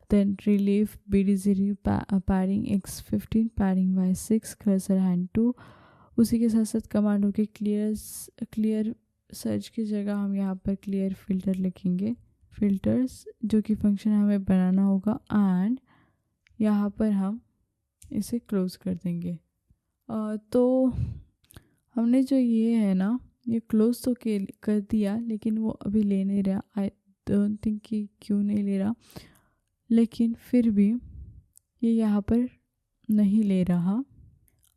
then relief BD0 padding x15 padding y6 cursor hand 2। उसी के साथ साथ कमांड होगी क्लियर सर्च की जगह हम यहाँ पर क्लियर फिल्टर लिखेंगे, फिल्टर्स जो कि फंक्शन हमें बनाना होगा, एंड यहाँ पर हम इसे क्लोज कर देंगे। तो हमने जो ये है ना, ये क्लोज तो कर दिया, लेकिन वो अभी ले नहीं रहा। आई डोंट थिंक कि क्यों नहीं ले रहा, लेकिन फिर भी ये यहाँ पर नहीं ले रहा।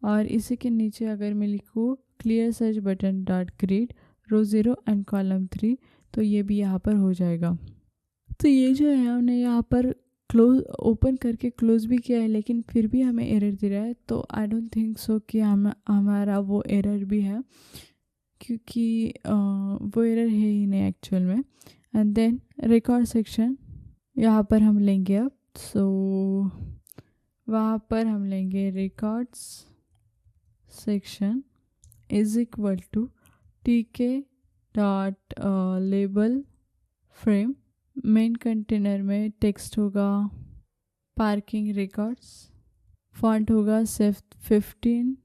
और इसी के नीचे अगर मैं लिखूँ clear search button dot grid row 0 and column 3, तो ये भी यहाँ पर हो जाएगा। तो ये जो है हमने यहाँ पर क्लोज ओपन करके क्लोज भी किया है, लेकिन फिर भी हमें एरर दे रहा है। तो आई डोंट थिंक सो कि हमारा वो एरर भी है, क्योंकि वो एरर है ही नहीं एक्चुअल में। एंड देन रिकॉर्ड सेक्शन यहाँ पर हम लेंगे अब। सो वहाँ पर हम लेंगे records section is equal to tk dot label frame. Main container में टेक्स्ट होगा पार्किंग रिकॉर्ड्स, फॉन्ट होगा सिर्फ 15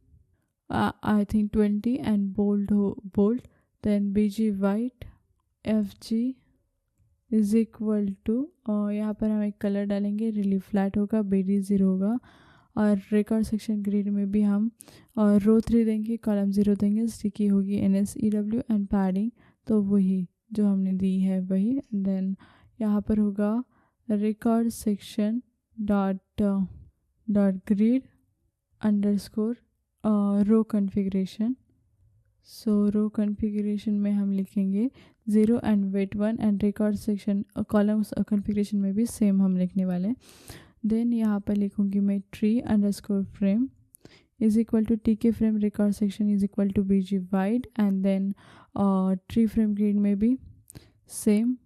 I think 20 and bold. Then BG white fg is equal to, यहाँ पर हम एक कलर डालेंगे, रिलीफ फ्लैट होगा, BD0 होगा। और रिकॉर्ड सेक्शन ग्रिड में भी हम रो 3 देंगे, कॉलम 0 देंगे, स्टिकी होगी NSEW एंड पैडिंग तो वही जो हमने दी है वही। देन यहाँ पर होगा record section dot grid underscore row configuration. So row configuration में हम लिखेंगे 0 and weight 1 and record section column configuration में भी सेम हम लिखने वाले हैं। देन यहाँ पर लिखूँगी मैं tree underscore frame is equal to TK frame record section is equal to BG white, and then tree frame grid में भी सेम।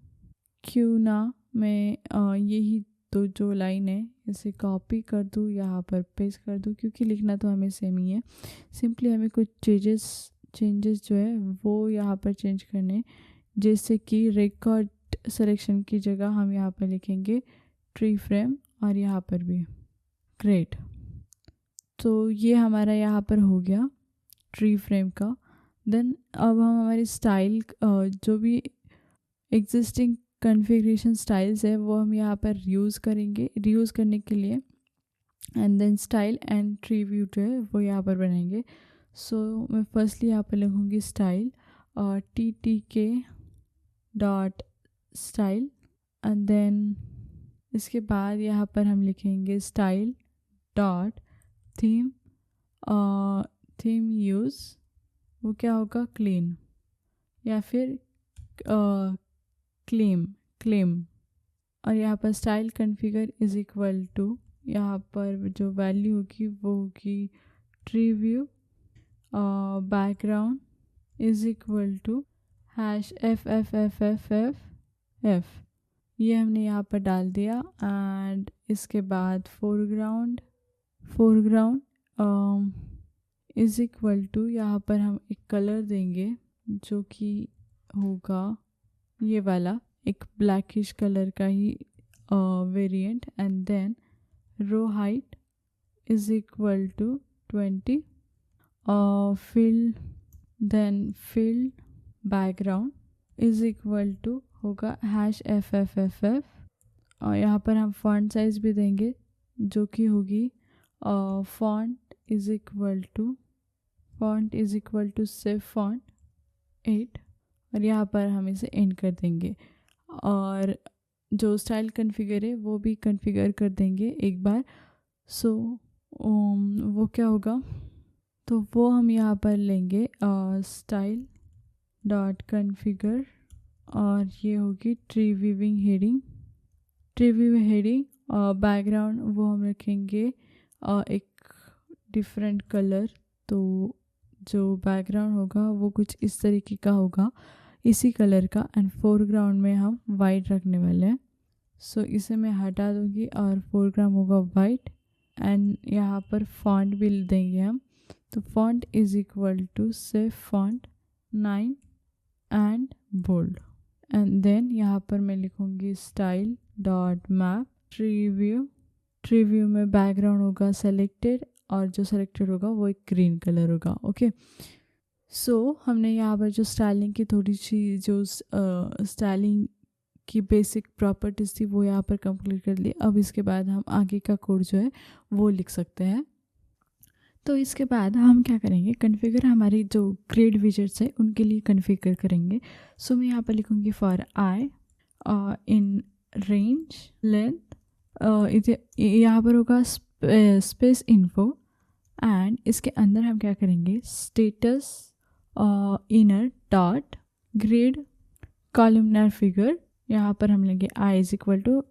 क्यों ना मैं यही तो जो लाइन है इसे कॉपी कर दूँ, यहाँ पर पेस्ट कर दूँ, क्योंकि लिखना तो हमें सेम ही है। सिंपली हमें कुछ चेंजेस जो है वो यहाँ पर चेंज करने, जैसे कि रिकॉर्ड सिलेक्शन की जगह हम यहाँ पर लिखेंगे ट्री फ्रेम, और यहाँ पर भी ग्रेट। तो ये हमारा यहाँ पर हो गया ट्री फ्रेम का। देन अब हम हमारी स्टाइल जो भी एग्जिस्टिंग कॉन्फ़िगरेशन स्टाइल्स है वो हम यहाँ पर रीयूज़ करेंगे, रीयूज़ करने के लिए। And then style and tree view जो है वो यहाँ पर बनाएंगे। सो मैं फर्स्टली यहाँ पर लिखूँगी स्टाइल और TTK dot style, and then इसके बाद यहाँ पर हम लिखेंगे स्टाइल डॉट थीम यूज़, वो क्या होगा क्लीन या फिर क्लेम। और यहाँ पर style configure is equal to, यहाँ पर जो वैल्यू होगी वो होगी tree view background is equal to #FFFFF। ये हमने यहाँ पर डाल दिया। एंड इसके बाद फोरग्राउंड इज इक्वल टू, यहाँ पर हम एक कलर देंगे जो कि होगा ये वाला, एक ब्लैकिश कलर का ही variant. And then row height is equal to 20। Fill background is equal to होगा #FFFF। और यहाँ पर हम फॉन्ट साइज भी देंगे जो कि होगी font is equal to save font 8। और यहाँ पर हम इसे एंड कर देंगे। और जो स्टाइल कन्फिगर है वो भी कन्फिगर कर देंगे एक बार। सो वो क्या होगा, तो वो हम यहाँ पर लेंगे स्टाइल डॉट कन्फिगर, और ये होगी ट्री वीविंग हेडिंग। बैकग्राउंड वो हम रखेंगे एक डिफरेंट कलर। तो जो बैकग्राउंड होगा वो कुछ इस तरीके का होगा, इसी कलर का। एंड फोरग्राउंड में हम वाइट रखने वाले हैं। सो इसे मैं हटा दूंगी और फोरग्राउंड होगा वाइट। एंड यहाँ पर फॉन्ट भी देंगे हम, तो font is equal to save font 9 and bold. And then यहाँ पर मैं लिखूँगी style dot map tree view में बैकग्राउंड होगा सेलेक्टेड और जो सेलेक्टेड होगा वो एक ग्रीन कलर होगा। ओके, सो हमने यहाँ पर जो स्टाइलिंग की थोड़ी सी जो स्टाइलिंग की बेसिक प्रॉपर्टीज़ थी वो यहाँ पर कंप्लीट कर ली। अब इसके बाद हम आगे का कोड जो है वो लिख सकते हैं। तो इसके बाद हम क्या करेंगे, कॉन्फ़िगर हमारी जो ग्रिड विजेट्स है उनके लिए कॉन्फ़िगर करेंगे। सो मैं यहाँ पर लिखूँगी for I in range length, यहाँ पर होगा स्पेस इन्फो एंड इसके अंदर हम क्या करेंगे, status inner dot grid columnconfigure, यहाँ पर हम लेंगे I is equal to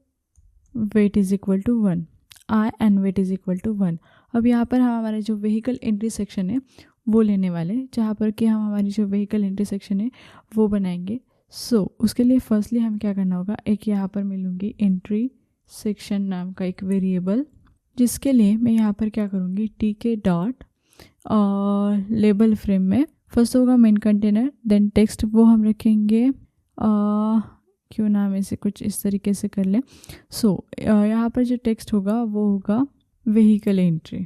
weight is equal to 1, I and weight is equal to 1। अब यहाँ पर हम हमारे जो व्हीकल एंट्री सेक्शन है वो लेने वाले, जहाँ पर कि हम हमारी जो व्हीकल एंट्री सेक्शन है वो बनाएंगे। सो उसके लिए फर्स्टली हमें क्या करना होगा, एक यहाँ पर मैं लूँगी एंट्री सेक्शन नाम का एक वेरिएबल, जिसके लिए मैं यहाँ पर क्या करूँगी, tk डॉट लेबल फ्रेम में फर्स्ट होगा मेन कंटेनर, देन टेक्स्ट वो हम रखेंगे क्यों नाम ऐसे कुछ इस तरीके से कर लें। सो यहाँ पर जो टेक्स्ट होगा वो होगा vehicle entry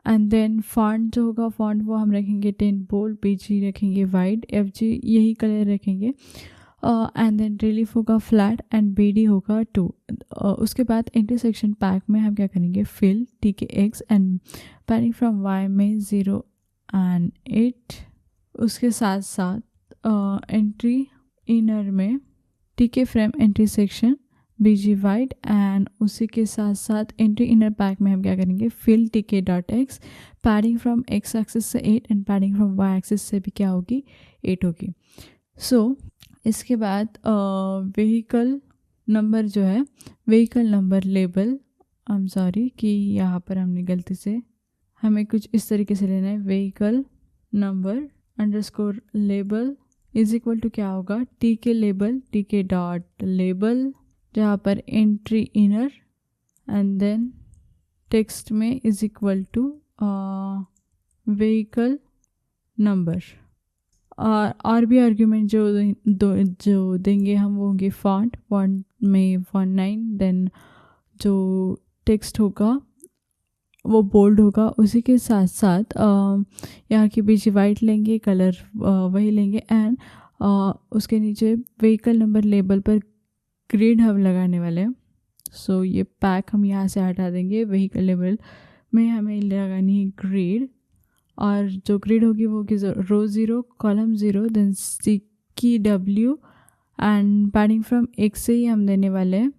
and then font जो होगा, फॉन्ट वो हम रखेंगे 10 बोल्ड, बीजी रखेंगे वाइड, FG यही कलर रखेंगे एंड देन रिलीफ होगा फ्लैट एंड BD होगा 2। उसके बाद इंटरसेक्शन पैक में हम क्या करेंगे, fill TKX and padding from Y में 0 एंड 8। उसके साथ साथ एंट्री इनर में TK frame entry section BG white and उसी के साथ साथ एंट्री इनर पैक में हम क्या करेंगे, fill TK dot X, padding from X axis से 8 and padding from Y axis से भी क्या होगी, 8 होगी। सो इसके बाद व्हीकल नंबर जो है, vehicle number label, I am sorry कि यहाँ पर हमने गलती से, हमें कुछ इस तरीके से लेना है, vehicle number underscore label is equal to क्या होगा, TK label, TK dot label, जहाँ पर entry inner and then text में is equal to vehicle number, और भी आर्ग्यूमेंट जो देंगे हम वो होंगे फॉन्ट में फॉन्ट 9, देन जो टेक्स्ट होगा वो बोल्ड होगा। उसी के साथ साथ यहाँ की बीच वाइट लेंगे, कलर वही लेंगे एंड उसके नीचे व्हीकल नंबर लेबल पर ग्रिड हम लगाने वाले हैं। सो ये पैक हम यहाँ से हटा देंगे, व्हीकल लेबल में हमें लगानी है ग्रिड, और जो ग्रिड होगी वो होगी row 0 column 0 then CW and padding from X से ही हम देने वाले हैं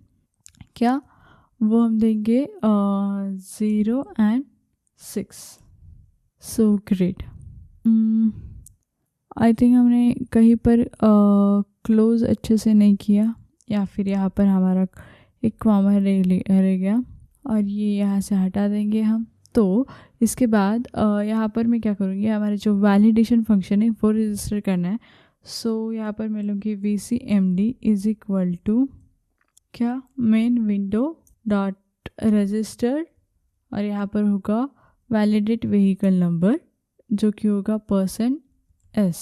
क्या, वो हम देंगे 0 and 6। So grid I think हमने कहीं पर क्लोज अच्छे से नहीं किया, या फिर यहाँ पर हमारा एक कॉमा रह गया और ये यहाँ से हटा देंगे हम। तो इसके बाद यहाँ पर मैं क्या करूँगी, हमारे जो वैलिडेशन फंक्शन है वो रजिस्टर करना है। सो यहाँ पर मैं लूँगी VCMD इज इक्वल टू क्या, मेन विंडो डॉट रजिस्टर, और यहाँ पर होगा वैलिडेट व्हीकल नंबर जो कि होगा %S,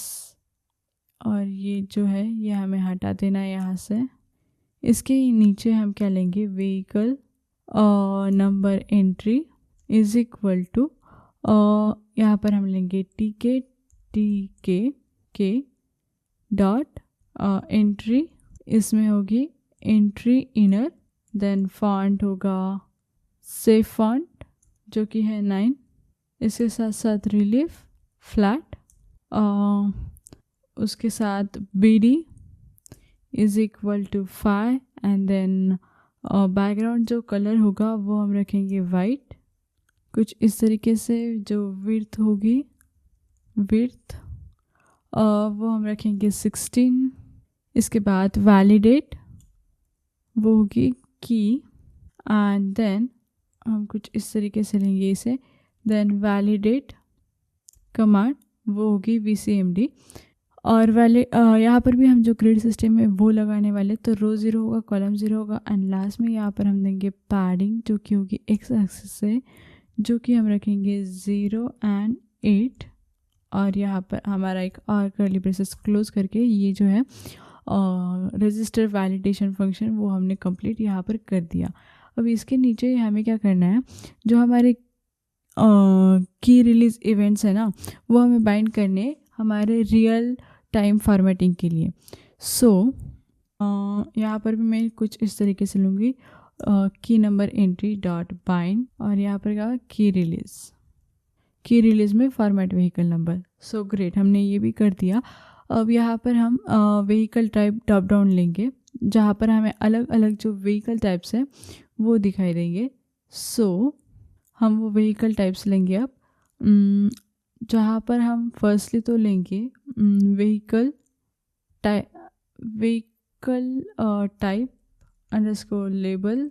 और ये जो है ये हमें हटा देना है यहाँ से। इसके नीचे हम क्या लेंगे, vehicle number entry is equal to यहाँ पर हम लेंगे TK डॉट एंट्री, इसमें होगी एंट्री इनर, देन फॉन्ट होगा सेफ फॉन्ट जो कि है 9, इसके साथ साथ रिलीफ फ्लैट, उसके साथ BD is equal to 5 and then background जो कलर होगा वो हम रखेंगे वाइट, कुछ इस तरीके से। जो विड्थ होगी, विड्थ वो हम रखेंगे 16। इसके बाद वैलिडेट वो होगी की एंड देन हम कुछ इस तरीके से लेंगे इसे, देन वैलिडेट कमांड वो होगी VCMD, और यहाँ पर भी हम जो ग्रिड सिस्टम है वो लगाने वाले, तो रो 0 होगा कॉलम 0 होगा एंड लास्ट में यहाँ पर हम देंगे पैडिंग जो कि होगी X एक्सिस से, जो कि हम रखेंगे 0 एंड 8, और यहाँ पर हमारा एक और कर्ली ब्रेसेस क्लोज करके ये जो है रजिस्टर वैलिडेशन फंक्शन वो हमने कंप्लीट यहाँ पर कर दिया। अब इसके नीचे हमें क्या करना है, जो हमारे की रिलीज इवेंट्स है ना, वो हमें बाइंड करने हमारे रियल टाइम फॉर्मेटिंग के लिए। सो यहाँ पर भी मैं कुछ इस तरीके से लूँगी, की नंबर एंट्री डॉट बाइंड, और यहाँ पर क्या की रिलीज में format vehicle number. So great, हमने ये भी कर दिया। अब यहाँ पर हम व्हीकल टाइप ड्रॉप डाउन लेंगे, जहाँ पर हमें अलग अलग जो व्हीकल टाइप्स हैं वो दिखाई देंगे। सो हम वो व्हीकल टाइप्स लेंगे। अब जहाँ पर हम फर्स्टली तो लेंगे vehicle type underscore label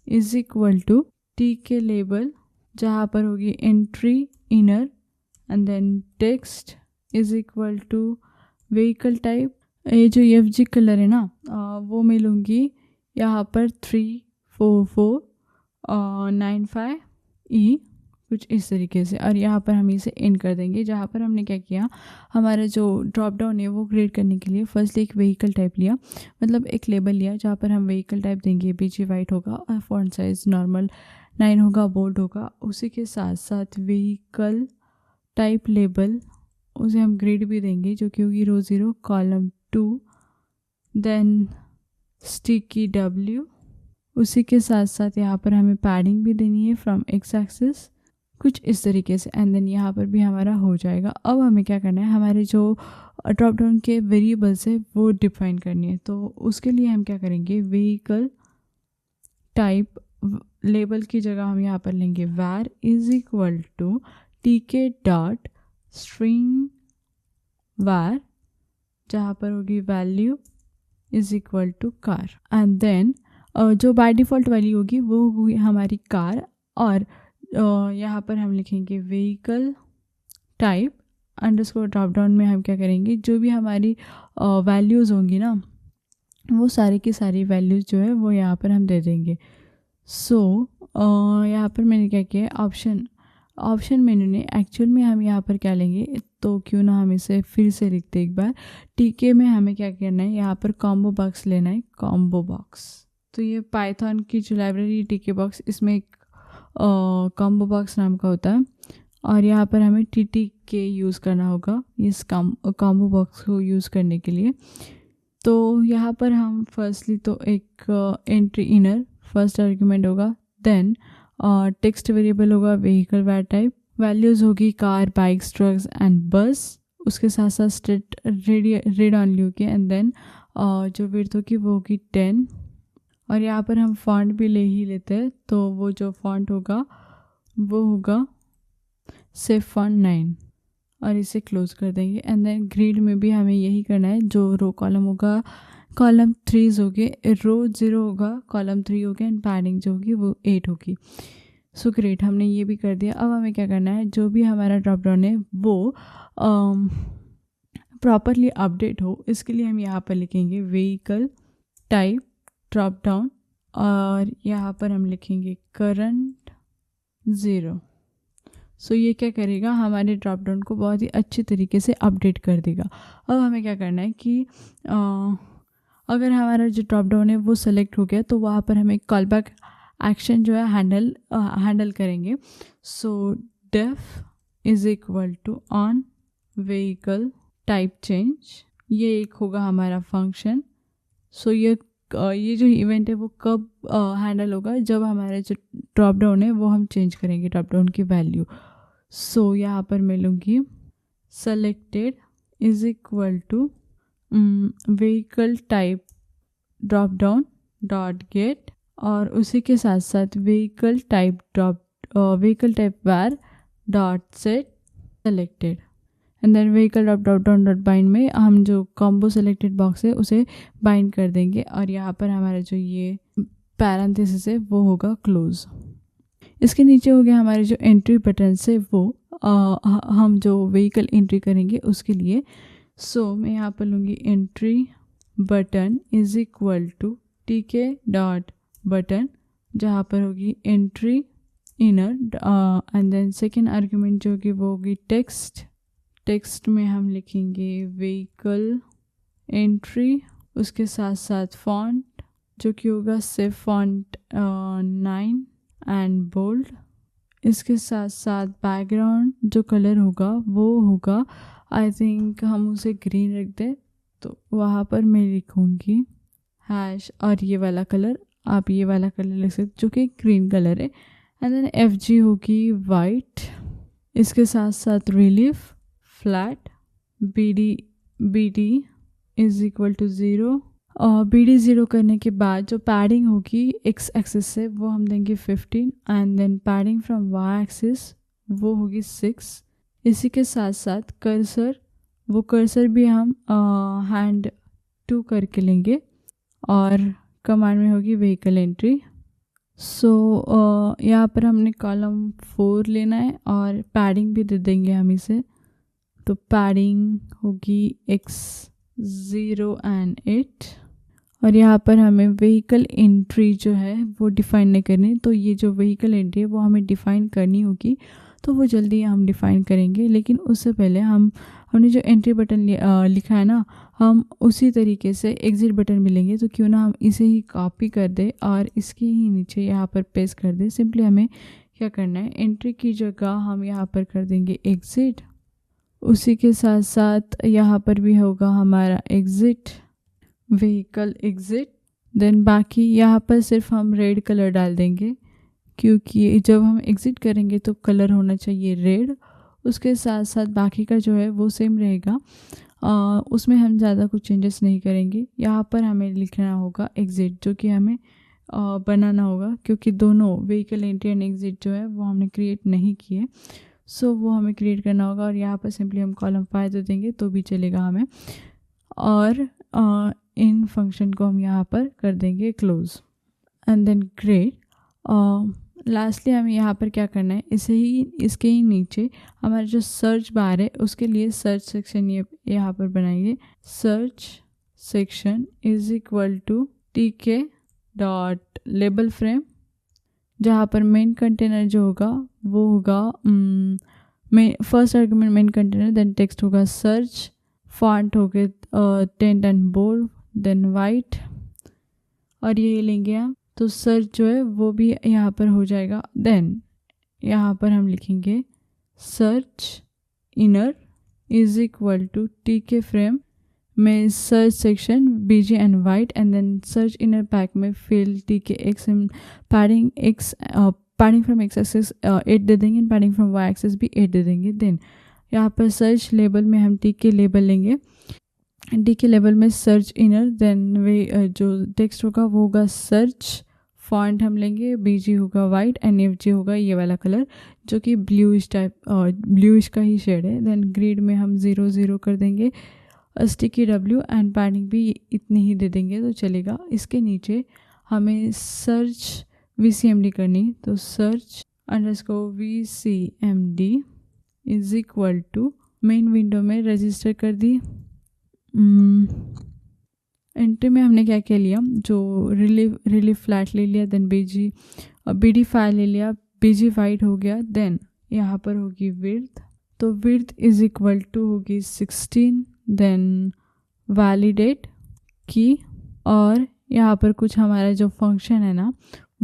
is equal to T K label, जहाँ पर होगी entry inner, and then text is equal to vehicle type. ये जो FG कलर है ना, वो मैं लूँगी यहाँ पर 34495E, कुछ इस तरीके से, और यहाँ पर हम इसे एंड कर देंगे। जहाँ पर हमने क्या किया, हमारा जो ड्रॉप डाउन है वो क्रिएट करने के लिए फर्स्ट एक व्हीकल टाइप लिया, मतलब एक लेबल लिया, जहाँ पर हम व्हीकल टाइप देंगे BG वाइट होगा और फॉन्ट साइज नॉर्मल 9 होगा, बोल्ड होगा। उसी के साथ साथ व्हीकल टाइप लेबल, उसे हम ग्रेड भी देंगे जो कि होगी row 0 column 2, then sticky W। उसी के साथ साथ यहाँ पर हमें पैडिंग भी देनी है फ्रॉम एक्स एक्सिस, कुछ इस तरीके से, एंड देन यहाँ पर भी हमारा हो जाएगा। अब हमें क्या करना है, हमारे जो ड्रॉप डाउन के वेरिएबल्स है वो डिफाइन करनी है। तो उसके लिए हम क्या करेंगे, व्हीकल टाइप लेबल की जगह हम यहाँ पर लेंगे var is equal to tk dot string var, जहाँ पर होगी value is equal to car, and then जो बाय डिफ़ॉल्ट वैल्यू होगी वो होगी हमारी कार, और यहाँ पर हम लिखेंगे vehicle type underscore drop down में हम क्या करेंगे, जो भी हमारी वैल्यूज़ होंगी ना, वो सारी की सारी वैल्यूज़ जो है वो यहाँ पर हम दे देंगे। सो यहाँ पर मैंने क्या किया, ऑप्शन मेन्यू ने एक्चुअल में हम यहाँ पर क्या लेंगे, तो क्यों ना हम इसे फिर से लिखते एक बार। टीके में हमें क्या करना है, यहाँ पर कॉम्बो बॉक्स लेना है, कॉम्बो बॉक्स। तो ये पाइथन की जो लाइब्रेरी टीके बॉक्स, इसमें एक कॉम्बो बॉक्स नाम का होता है, और यहाँ पर हमें TTK यूज़ करना होगा इस कॉम्बो बॉक्स को यूज़ करने के लिए। तो यहाँ पर हम फर्स्टली तो एक एंट्री इनर फर्स्ट आर्ग्यूमेंट होगा, देन टेक्स्ट वेरिएबल होगा व्हीकल var टाइप, वैल्यूज़ होगी कार, बाइक्स, ट्रक्स एंड बस, उसके साथ साथ स्टेट रेड ऑनली होगी, एंड देन जो विड्थ होगी वो होगी 10, और यहाँ पर हम फॉन्ट भी ले ही लेते हैं, तो वो जो फॉन्ट होगा वो होगा सेफ फॉन्ट 9, और इसे क्लोज कर देंगे। एंड देन ग्रिड में भी हमें यही करना है, जो रो कॉलम होगा कॉलम 3 होगे, रो 0 होगा, कॉलम 3 होगा, एंड पैडिंग जो होगी वो 8 होगी। सो ग्रेट, हमने ये भी कर दिया। अब हमें क्या करना है, जो भी हमारा ड्रॉप डाउन है वो प्रॉपरली अपडेट हो, इसके लिए हम यहाँ पर लिखेंगे व्हीकल टाइप ड्रॉप डाउन, और यहाँ पर हम लिखेंगे करंट 0। सो ये क्या करेगा, हमारे ड्रॉप डाउन को बहुत ही अच्छी तरीके से अपडेट कर देगा। अब हमें क्या करना है कि अगर हमारा जो ड्रॉप डाउन है वो सेलेक्ट हो गया, तो वहाँ पर हमें कॉल बैक एक्शन जो है हैंडल करेंगे। So def is equal to on vehicle type change, ये एक होगा हमारा फंक्शन। सो ये जो इवेंट है वो कब हैंडल होगा, जब हमारा जो ड्रॉप डाउन है वो हम चेंज करेंगे ड्रॉप डाउन की वैल्यू। सो यहाँ पर मैं लूँगी selected is equal to vehicle type drop down dot get, और उसी के साथ साथ vehicle type var dot set selected, and then vehicle drop down dot bind में हम जो कॉम्बो सेलेक्टेड बॉक्स है उसे बाइंड कर देंगे, और यहाँ पर हमारा जो ये पैरेंथेसिस है वो होगा क्लोज। इसके नीचे हो गया हमारे जो एंट्री बटन से वो हम जो व्हीकल एंट्री करेंगे उसके लिए। सो मैं यहाँ पर लूँगी entry button is equal to TK dot button, जहाँ पर होगी entry inner, and then second argument जो होगी वो होगी टेक्स्ट में हम लिखेंगे व्हीकल एंट्री, उसके साथ साथ फॉन्ट जो कि होगा सिर्फ फॉन्ट 9 एंड बोल्ड। इसके साथ साथ बैकग्राउंड जो कलर होगा वो होगा, आई थिंक हम उसे ग्रीन रख दें, तो वहाँ पर मैं लिखूँगी हैश, और ये वाला कलर आप ये वाला कलर लिख सकते जो कि ग्रीन कलर है। एंड देन FG होगी वाइट। इसके साथ साथ relief flat, BD is equal to 0। और BD 0 करने के बाद जो पैडिंग होगी एक्स एक्सिस से वो हम देंगे 15 and then padding from Y axis वो होगी 6। इसी के साथ साथ कर्सर भी हम हैंड 2 करके लेंगे और कमांड में होगी व्हीकल एंट्री। सो यहाँ पर हमने कॉलम 4 लेना है और पैडिंग भी दे देंगे हम इसे, तो पैडिंग होगी X0 एंड 8। और यहाँ पर हमें व्हीकल एंट्री जो है वो डिफ़ाइन नहीं करनी, तो ये जो व्हीकल एंट्री है वो हमें डिफ़ाइन करनी होगी, तो वो जल्दी हम डिफ़ाइन करेंगे। लेकिन उससे पहले हमने जो एंट्री बटन लिखा है ना, हम उसी तरीके से एग्ज़िट बटन मिलेंगे, तो क्यों ना हम इसे ही कॉपी कर दे और इसके ही नीचे यहाँ पर पेस्ट कर दे। सिंपली हमें क्या करना है, एंट्री की जगह हम यहाँ पर कर देंगे एग्ज़िट, उसी के साथ साथ यहाँ पर भी होगा हमारा एग्ज़िट, व्हीकल एग्ज़िट। देन बाकी यहाँ पर सिर्फ हम रेड कलर डाल देंगे, क्योंकि जब हम एग्ज़िट करेंगे तो कलर होना चाहिए रेड। उसके साथ साथ बाकी का जो है वो सेम रहेगा, उसमें हम ज़्यादा कुछ चेंजेस नहीं करेंगे। यहाँ पर हमें लिखना होगा एग्ज़िट, जो कि हमें बनाना होगा, क्योंकि दोनों व्हीकल एंट्री एंड एग्ज़िट जो है वो हमने क्रिएट नहीं किए, सो वो हमें क्रिएट करना होगा। और यहाँ पर सिंपली हम कॉलम 5 दे देंगे तो भी चलेगा हमें, और इन फंक्शन को हम यहाँ पर कर देंगे close and then grid. Lastly हमें यहाँ पर क्या करना है, इसके ही नीचे हमारा जो सर्च बार है उसके लिए सर्च सेक्शन ये यहाँ पर बनाइए। Search section is equal to TK dot label frame, जहाँ पर मेन कंटेनर जो होगा वो होगा first argument main container, then text होगा सर्च, फॉन्ट हो गए 10 एंड बोल्ड, देन वाइट, और ये लेंगे हम, तो सर्च जो है वो भी यहाँ पर हो जाएगा। देन यहाँ पर हम लिखेंगे search inner is equal to TK frame में search section BG and white, and then search inner pack में fill TK X and padding from X axis 8 दे देंगे, पैडिंग फ्रॉम Y एक्सिस भी 8 दे देंगे। देन यहाँ पर सर्च लेबल में हम TK लेबल लेंगे, TK लेबल में सर्च इनर, देन वे जो टेक्स्ट होगा वो होगा सर्च, फॉन्ट हम लेंगे BG होगा वाइट एंड FG होगा ये वाला कलर जो कि ब्लूइश का ही शेड है। देन ग्रिड में हम 0 0 कर देंगे, स्टिकी W एंड पैडिंग भी इतनी ही दे देंगे तो चलेगा। इसके नीचे हमें सर्च VCMD करनी, तो search underscore VCMD is equal to main window में रजिस्टर कर दी। एंट्री में हमने क्या क्या लिया, जो रिलीफ फ्लैट ले लिया, देन BD फाइल ले लिया, BG वाइट हो गया। देन यहाँ पर होगी विड्थ, तो विड्थ इज इक्वल टू होगी 16, देन वैलिडेट की, और यहाँ पर कुछ हमारा जो फंक्शन है ना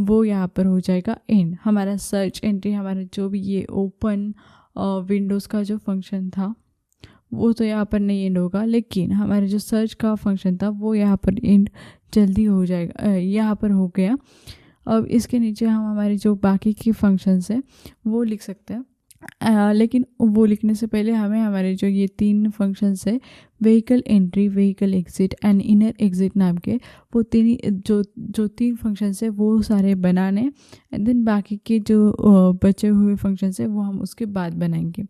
वो यहाँ पर हो जाएगा एंड। हमारा सर्च एंट्री, हमारा जो भी ये ओपन विंडोज़ का जो फंक्शन था वो तो यहाँ पर नहीं एंड होगा, लेकिन हमारे जो सर्च का फंक्शन था वो यहाँ पर एंड जल्दी हो जाएगा, यहाँ पर हो गया। अब इसके नीचे हम हमारे जो बाकी की फंक्शंस है वो लिख सकते हैं, लेकिन वो लिखने से पहले हमें हमारे जो ये 3 फंक्शंस है vehicle entry, vehicle exit and inner exit नाम के, वो जो 3 फंक्शंस है वो सारे बनाने, एंड देन बाकी के जो बचे हुए फंक्शंस है वो हम उसके बाद बनाएंगे।